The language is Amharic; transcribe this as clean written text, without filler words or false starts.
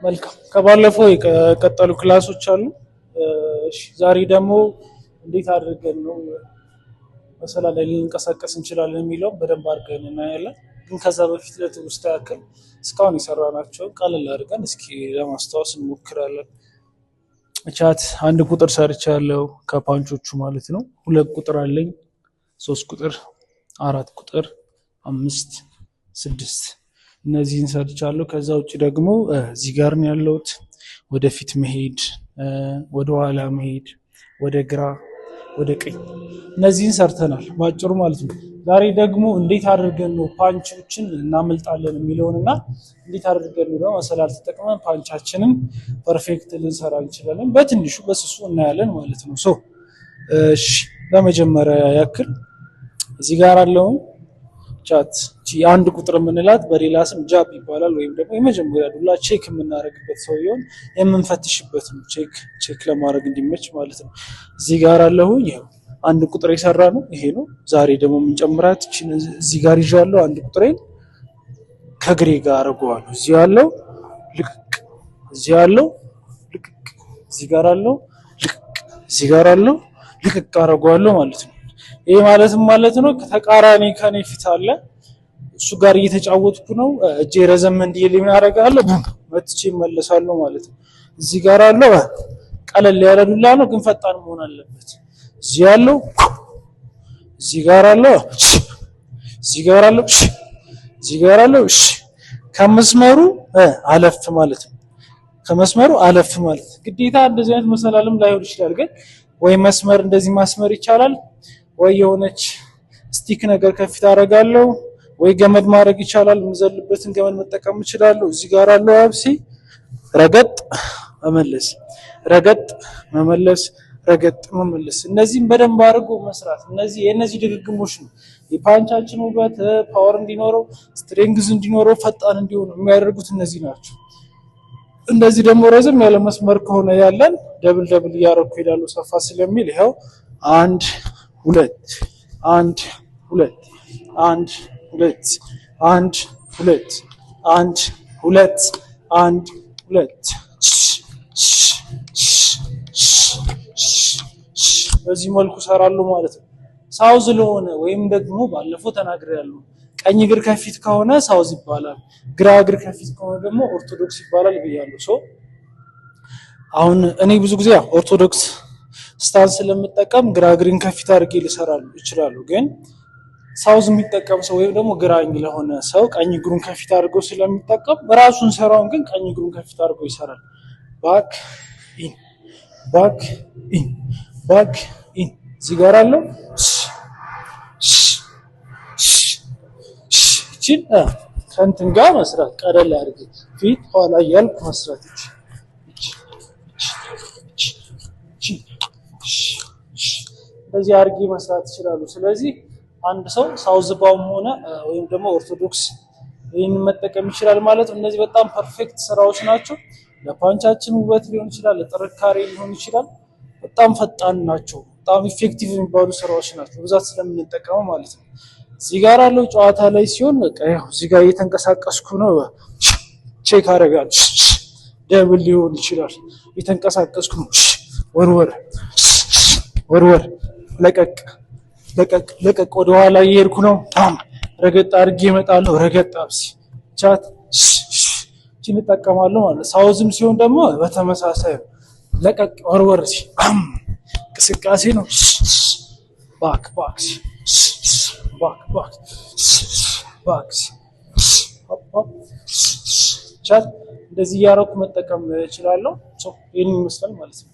መልካም ከባለፈው የቀጠሉ ክላሶች አሉ። እሺ ዛሬ ደግሞ እንዴት አድርገን ነው መሰላ ላይ ልንቀሳቀስ እንችላለን የሚለው በደንብ አድርገን እናያለን። ግን ከዛ በፊት ለትውስታ ያክል እስካሁን የሰራናቸው ቀለል አድርገን እስኪ ለማስታወስ እንሞክራለን። ቻት አንድ ቁጥር ሰርቻለሁ ከፓንቾቹ ማለት ነው። ሁለት ቁጥር አለኝ፣ 3 ቁጥር፣ 4 ቁጥር፣ 5፣ 6 እነዚህን ሰርቻለሁ። ከዛ ውጭ ደግሞ እዚህ ጋር ነው ያለሁት። ወደፊት መሄድ፣ ወደ ኋላ መሄድ፣ ወደ ግራ፣ ወደ ቀኝ እነዚህን ሰርተናል ባጭሩ ማለት ነው። ዛሬ ደግሞ እንዴት አድርገን ነው ፓንቾችን እናመልጣለን የሚለውንና እንዴት አድርገን ነው መሰላል ተጠቅመን ፓንቻችንን ፐርፌክት ልንሰራ እንችላለን በትንሹ በስሱ እናያለን ማለት ነው። እሺ ለመጀመሪያ ያክል እዚህ ጋር አለው ቻት አንድ ቁጥር የምንላት በሌላ ስም ጃብ ይባላል። ወይም ደግሞ የመጀመሪያ ዱላ ቼክ የምናደርግበት ሰውየውን የምንፈትሽበት ነው። ቼክ ለማድረግ እንዲመች ማለት ነው። እዚህ ጋር አለው ይሄው አንድ ቁጥር የሰራ ነው ይሄ ነው። ዛሬ ደግሞ የምንጨምራት እዚህ ጋር ይዣለሁ። አንድ ቁጥሬን ከግሬ ጋር አረጋዋለሁ። እዚህ ያለው ልቅቅ፣ እዚህ ያለው ልቅቅ፣ እዚህ ጋር አለው ልቅቅ፣ እዚህ ጋር አለው ልቅቅ አረጋዋለሁ ማለት ነው። ይሄ ማለት ነው ተቃራኒ ከኔ ፊት አለ እሱ ጋር እየተጫወትኩ ነው። እጄ ረዘም እንዲል ያደርጋለሁ መጥቼ እመለሳለሁ ማለት ነው። እዚህ ጋር አለው ቀለል ያለ ዱላ ነው ግን ፈጣን መሆን አለበት። እዚህ ያለው እዚህ ጋር አለው እዚህ ጋር አለው እዚህ ጋር አለው ከመስመሩ አለፍ ማለት ነው። ከመስመሩ አለፍ ማለት ግዴታ እንደዚህ አይነት መሰላልም ላይሆን ይችላል። ግን ወይ መስመር እንደዚህ ማስመር ይቻላል፣ ወይ የሆነች ስቲክ ነገር ከፊት አደርጋለሁ፣ ወይ ገመድ ማድረግ ይቻላል። የምዘልበትን ገመድ መጠቀም እችላለሁ። እዚህ ጋር አለው አብሲ ረገጥ መመለስ፣ ረገጥ መመለስ፣ ረገጥ መመለስ። እነዚህን በደንብ አድርጎ መስራት የነዚህ ድግግሞች ነው የፓንቻችን ውበት ፓወር እንዲኖረው ስትሬንግዝ እንዲኖረው ፈጣን እንዲሆን የሚያደርጉት እነዚህ ናቸው። እንደዚህ ደግሞ ረዘም ያለ መስመር ከሆነ ያለን ደብል እያደረኩ ሄዳለሁ ሰፋ ስለሚል ይሄው 1 2 1 2 1 2 1 2 1 2 1 2 በዚህ መልኩ ሰራለሁ ማለት ነው። ሳውዝ ለሆነ ወይም ደግሞ ባለፈው ተናግሬያለሁ ቀኝ እግር ከፊት ከሆነ ሳውዝ ይባላል፣ ግራ እግር ከፊት ከሆነ ደግሞ ኦርቶዶክስ ይባላል ብያለሁ። አሁን እኔ ብዙ ጊዜ ኦርቶዶክስ ስታንስ ስለምጠቀም ግራ እግሬን ከፊት አድርጌ ልሰራለሁ እችላለሁ። ግን ሳውዝ የሚጠቀም ሰው ወይም ደግሞ ግራኝ ለሆነ ሰው ቀኝ እግሩን ከፊት አድርጎ ስለሚጠቀም ራሱን ሰራውን ግን ቀኝ እግሩን ከፊት አድርጎ ይሰራል። ባክ ኢን ባክ ኢን ባክ ኢን እዚህ ጋር አለው እቺን ከእንትን ጋር መስራት ቀለል አድርጌ ፊት ኋላ እያልኩ መስራት በዚህ አድርጌ መስራት ይችላሉ። ስለዚህ አንድ ሰው ሳውዝ ባውም ሆነ ወይም ደግሞ ኦርቶዶክስ ይህንን መጠቀም ይችላል ማለት ነው። እነዚህ በጣም ፐርፌክት ስራዎች ናቸው። ለፓንቻችን ውበት ሊሆን ይችላል፣ ለጥንካሬ ሊሆን ይችላል። በጣም ፈጣን ናቸው። በጣም ኢፌክቲቭ የሚባሉ ስራዎች ናቸው ብዛት ስለምንጠቀመው ማለት ነው። እዚህ ጋር አለው ጨዋታ ላይ ሲሆን በቃ ያው እዚህ ጋር እየተንቀሳቀስኩ ነው ቼክ አደርጋለሁ። ደብል ሊሆን ይችላል እየተንቀሳቀስኩ ነው። ወርወር ወርወር ለቀቅ ለቀቅ ለቀቅ ወደ ኋላ እየሄድኩ ነው። ረገጥ አድርጌ እመጣለሁ። ረገጥ አብሲ ቻት እቺን እጠቀማለሁ ማለት። ሳውዝም ሲሆን ደግሞ በተመሳሳይ ለቀቅ ወርወር እንቅስቃሴ ነው። ባክ ባክ ባክ ባክ ባክ ቻት እንደዚህ እያደረኩ መጠቀም እችላለሁ። ይህን ይመስላል ማለት ነው።